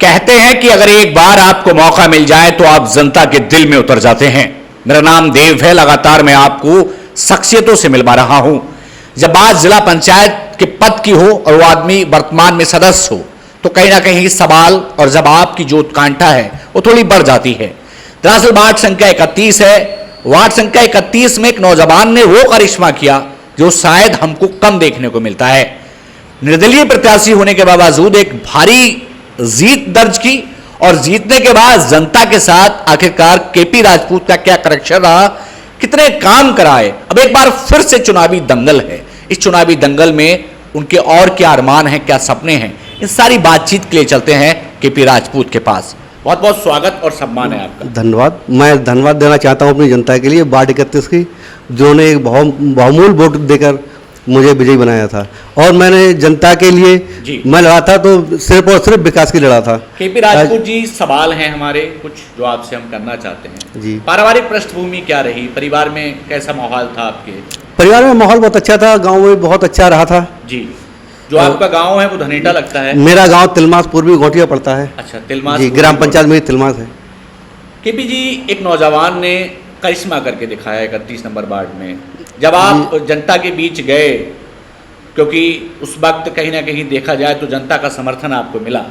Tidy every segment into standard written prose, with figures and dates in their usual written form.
कहते हैं कि अगर एक बार आपको मौका मिल जाए तो आप जनता के दिल में उतर जाते हैं। मेरा नाम देव है, लगातार मैं आपको शख्सियतों से मिलवा रहा हूं। जब बात जिला पंचायत के पद की हो और वो आदमी वर्तमान में सदस्य हो तो कहीं ना कहीं सवाल और जवाब की जो उत्कंठा है वो थोड़ी बढ़ जाती है। दरअसल वार्ड संख्या 31 है। वार्ड संख्या 31 में एक नौजवान ने वो करिश्मा किया जो शायद हमको कम देखने को मिलता है। निर्दलीय प्रत्याशी होने के बावजूद एक भारी जीत दर्ज की और जीतने के बाद जनता के साथ आखिरकार केपी राजपूत का क्या कनेक्शन रहा, कितने काम कराए। अब एक बार फिर से चुनावी दंगल है। इस चुनावी दंगल में उनके और क्या अरमान हैं, क्या सपने हैं, इन सारी बातचीत के लिए चलते हैं केपी राजपूत के पास। बहुत बहुत स्वागत और सम्मान है आपका। धन्यवाद। मैं धन्यवाद देना चाहता हूं अपनी जनता के लिए, वार्ड 31 की, जिन्होंने एक बहुमूल्य वोट देकर मुझे विजयी बनाया था। और मैंने जनता के लिए मैं लड़ा था तो सिर्फ और सिर्फ विकास की लड़ा था। केपी राजपूत जी, सवाल हैं हमारे कुछ जो आपसे हम करना चाहते हैं जी। पारिवारिक पृष्ठभूमि क्या रही, परिवार में कैसा माहौल था आपके? परिवार में माहौल बहुत अच्छा था, गांव में बहुत अच्छा रहा था जी। जो आपका गांव है वो धनेटा लगता है? मेरा गांव तिलमास पूर्वी घोटिया पड़ता है। अच्छा, तिलमास जी, ग्राम पंचायत मेरी तिलमास है। केपी जी, एक नौजवान ने करिश्मा करके दिखाया 31 नंबर वार्ड में। जब आप जनता के बीच गए, क्योंकि उस वक्त कहीं ना कहीं देखा जाए तो जनता का समर्थन आपको मिला,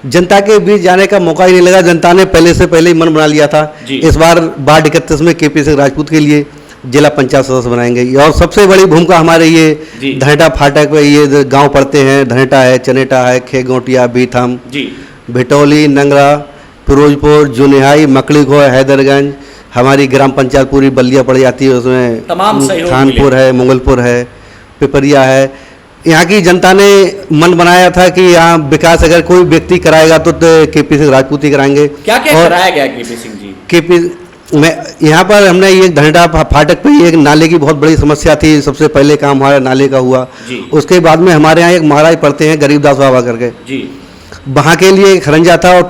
जनता के बीच जाने का मौका ही नहीं लगा। जनता ने पहले से पहले ही मन बना लिया था इस बार वार्ड 31 में केपी सिंह राजपूत के लिए जिला पंचायत सदस्य बनाएंगे। और सबसे बड़ी भूमिका हमारे ये धनेटा फाटक पे ये गांव पड़ते हैं, धनेटा है, चनेटा है, खेगोटिया, बीथम, भिटौली, नंगरा, फिरोजपुर, जुनिहाई, मकड़ीखो, हैदरगंज, हमारी ग्राम पंचायत पूरी बल्लिया पड़ जाती है, उसमें तमाम खानपुर है, मंगलपुर है, पिपरिया है। यहाँ की जनता ने मन बनाया था कि यहाँ विकास अगर कोई व्यक्ति कराएगा तो केपी सिंह राजपूत ही कराएंगे। क्या क्या कराया गया केपी सिंह जी? केपी में यहाँ पर हमने ये धनेटा फाटक पे एक नाले की बहुत बड़ी समस्या थी, सबसे पहले काम हमारा नाले का हुआ। उसके बाद में हमारे यहाँ एक महाराज पड़ते हैं गरीबदास बाबा करके जी, वहाँ के लिए खरंजा था और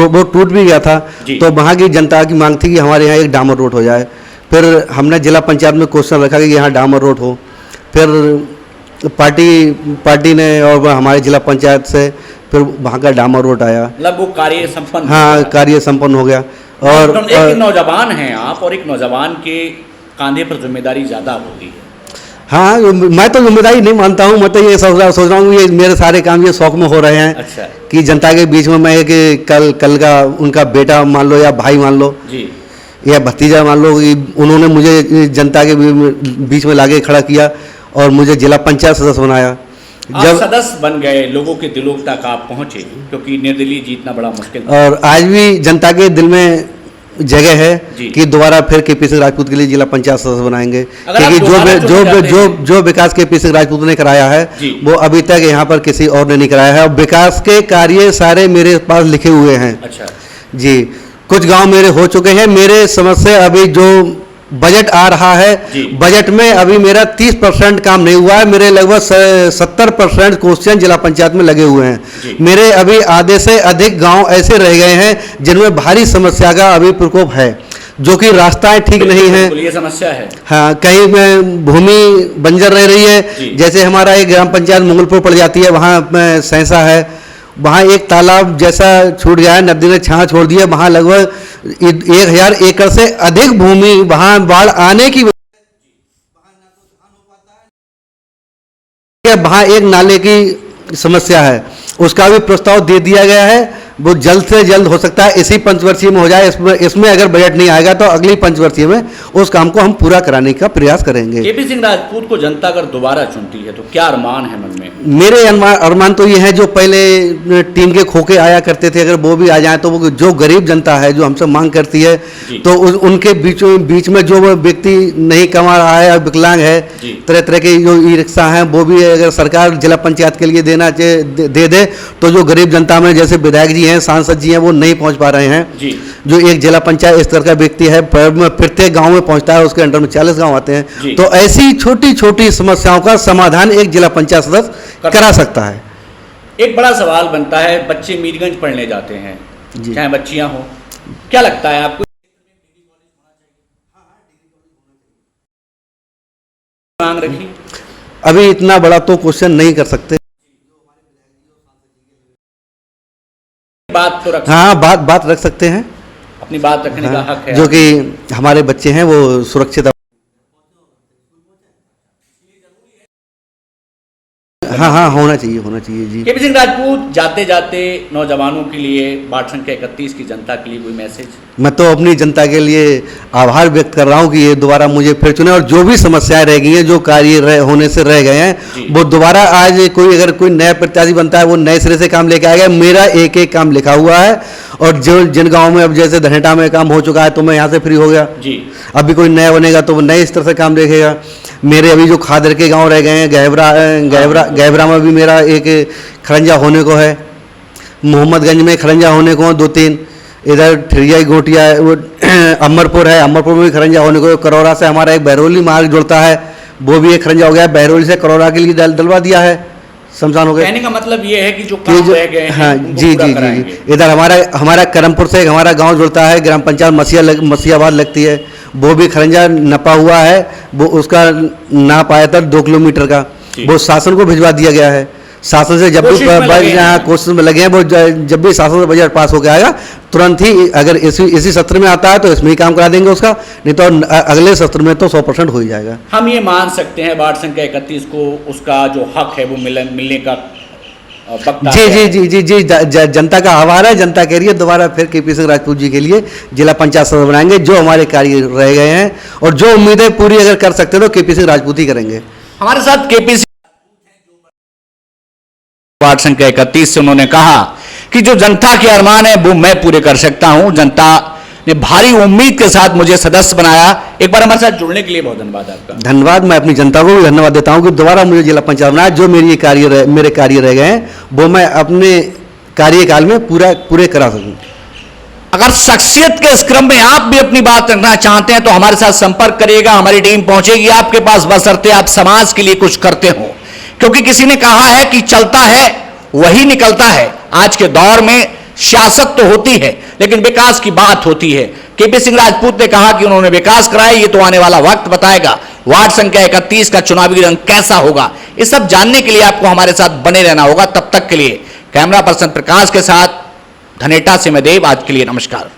वो टूट भी गया था। तो वहाँ की जनता की मांग थी कि हमारे यहाँ एक डामर रोड हो जाए। फिर हमने जिला पंचायत में क्वेश्चन रखा कि यहाँ डामर रोड हो। फिर पार्टी ने और हमारे जिला पंचायत से फिर वहाँ का डामर रोड आया। मतलब वो कार्य संपन्न? हाँ, कार्य संपन्न हो गया। और एक नौजवान हैं आप, और एक नौजवान के कांधे पर जिम्मेदारी ज़्यादा होती है। हाँ, मैं तो जिम्मेदारी नहीं मानता हूँ। मैं तो ये सोच रहा हूँ ये मेरे सारे काम ये शौक में हो रहे हैं। अच्छा। कि जनता के बीच में मैं एक कल का उनका बेटा मान लो या भाई मान लो जी, या भतीजा मान लो, उन्होंने मुझे जनता के बीच में लाके खड़ा किया और मुझे जिला पंचायत सदस्य बनाया। जब सदस्य बन गए, लोगों के दिलों तक आप पहुंचे, क्योंकि निर्दलीय जीतना बड़ा मुश्किल था। और आज भी जनता के दिल में जगह है कि दोबारा फिर केपी सिंह राजपूत के लिए जिला पंचायत सदस्य बनाएंगे। क्योंकि जो विकास केपी सिंह राजपूत ने कराया है वो अभी तक यहाँ पर किसी और ने नहीं कराया है। और विकास के कार्य सारे मेरे पास लिखे हुए हैं। अच्छा जी। कुछ गांव मेरे हो चुके हैं। मेरे समझ से अभी जो बजट आ रहा है, बजट में अभी मेरा 30% काम नहीं हुआ है। मेरे लगभग 70% क्वेश्चन जिला पंचायत में लगे हुए हैं। मेरे अभी आधे से अधिक गांव ऐसे रह गए हैं जिनमें भारी समस्या का अभी प्रकोप है, जो कि रास्ताएं ठीक नहीं है। ये समस्या है। हाँ, कहीं में भूमि बंजर रह रही है। जैसे हमारा एक ग्राम पंचायत मंगलपुर पड़ जाती है, वहाँ सहसा है, वहाँ एक तालाब जैसा छूट गया है, नदी ने छां छोड़ दिया। वहाँ लगभग 1000 एकड़ से अधिक भूमि वहाँ बाढ़ आने की वहाँ एक नाले की समस्या है, उसका भी प्रस्ताव दे दिया गया है। वो जल्द से जल्द हो सकता है इसी पंचवर्षीय में हो जाए। इसमें अगर बजट नहीं आएगा तो अगली पंचवर्षीय में उस काम को हम पूरा कराने का प्रयास करेंगे। केपी सिंह राजपूत को जनता अगर दोबारा चुनती है तो क्या अरमान है मन में? मेरे अरमान तो ये है, जो पहले टीम के खोके आया करते थे, अगर वो भी आ जाए तो वो जो गरीब जनता है जो हमसे मांग करती है, तो उनके बीच में जो व्यक्ति नहीं कमा रहा है, विकलांग है, तरह तरह के जो ई रिक्शा हैं, वो भी अगर सरकार जिला पंचायत के लिए दे दे तो जो गरीब जनता में जैसे विधायक जी हैं, सांसद जी हैं, वो नहीं पहुंच पा रहे हैं जी। जो एक जिला पंचायत स्तर का व्यक्ति है प्रत्येक गांव में पहुंचता है, उसके अंडर में 40 गांव आते हैं। तो ऐसी छोटी छोटी समस्याओं का समाधान एक जिला पंचायत सदस्य करा सकता है। एक बड़ा सवाल बनता है, बच्चे मीरगंज पढ़ने जाते हैं, चाहे बच्चियां हो, क्या लगता है आपको मांग रखी? अभी इतना बड़ा तो क्वेश्चन नहीं कर सकते। बात तो रख हाँ, बात रख सकते हैं, अपनी बात रखने का हक है, जो कि हमारे बच्चे हैं वो सुरक्षित। हाँ, होना चाहिए जी। केपी सिंह राजपूत, जाते जाते नौजवानों के लिए वार्ड संख्या 31 की जनता के लिए कोई मैसेज? मैं तो अपनी जनता के लिए आभार व्यक्त कर रहा हूँ कि ये दोबारा मुझे फिर चुने, और जो भी समस्याएं रह गई हैं, जो कार्य होने से रह गए हैं, वो दोबारा आज अगर कोई नया प्रत्याशी बनता है वो नए सिरे से काम लेके आएगा। मेरा एक एक काम लिखा हुआ है, और जो जिन गाँव में अब जैसे धनेटा में काम हो चुका है तो मैं यहाँ से फ्री हो गया जी। अभी कोई नया बनेगा तो वो नए स्तर से काम देखेगा। मेरे अभी जो खादर के गांव रह गए हैं, गहबरा में भी मेरा एक खरंजा होने को है, मोहम्मदगंज में खरंजा होने को 2-3, इधर ठिरिया गोटिया वो अमरपुर है, अमरपुर में भी खरंजा होने को। करौरा से हमारा एक बहरौली मार्ग जुड़ता है, वो भी एक खरंजा हो गया। बहरौली से करौरा के लिए डलवा दिया है, शमशान हो गया। कहने का मतलब ये है कि जो काम रह गए हैं, हाँ जी। इधर हमारा करमपुर से हमारा गांव जुड़ता है, ग्राम पंचायत मसीहाबाद लगती है, वो भी खरंजा नपा हुआ है। वो उसका नाप आया था 2 किलोमीटर का, वो शासन को भिजवा दिया गया है। शासन से जब भी कोशिश में लगे हैं, वो जब भी शासन से बजट पास होकर आएगा तुरंत ही, अगर इसी सत्र में आता है तो इसमें ही काम करा देंगे उसका, नहीं तो अगले सत्र में तो 100% हो ही जाएगा। हम ये मान सकते हैं वार्ड संख्या 31 को उसका जो हक है वो मिलने का जी। जनता का आभार है, जनता कह रही है दोबारा फिर केपी सिंह राजपूत जी के लिए जिला पंचायत सदस्य बनाएंगे। जो हमारे कार्य रह गए हैं और जो उम्मीदें पूरी अगर कर सकते तो केपी सिंह राजपूत ही करेंगे। हमारे साथ केपी सिंह वार्ड संख्या 31 से उन्होंने कहा कि जो जनता के अरमान है वो मैं पूरे कर सकता हूं। जनता ने भारी उम्मीद के साथ मुझे सदस्य बनाया। एक बार हमारे साथ जुड़ने के लिए बहुत धन्यवाद आपका। धन्यवाद, मैं अपनी जनता को भी धन्यवाद देता हूं कि दोबारा मुझे जिला पंचायत बनाया। जो मेरे कार्य रह गए हैं वो मैं अपने कार्यकाल में पूरे करा सकूं। अगर शख्सियत के इस क्रम में आप भी अपनी बात रखना चाहते हैं तो हमारे साथ संपर्क करिएगा, हमारी टीम पहुंचेगी आपके पास, बशर्ते आप समाज के लिए कुछ करते हो। क्योंकि किसी ने कहा है कि चलता है वही निकलता है। आज के दौर में सियासत तो होती है लेकिन विकास की बात होती है। केपी सिंह राजपूत ने कहा कि उन्होंने विकास कराया, ये तो आने वाला वक्त बताएगा। वार्ड संख्या 31 का चुनावी रंग कैसा होगा, ये सब जानने के लिए आपको हमारे साथ बने रहना होगा। तब तक के लिए कैमरा पर्सन प्रकाश के साथ धनेटा से मैं देव, आज के लिए नमस्कार।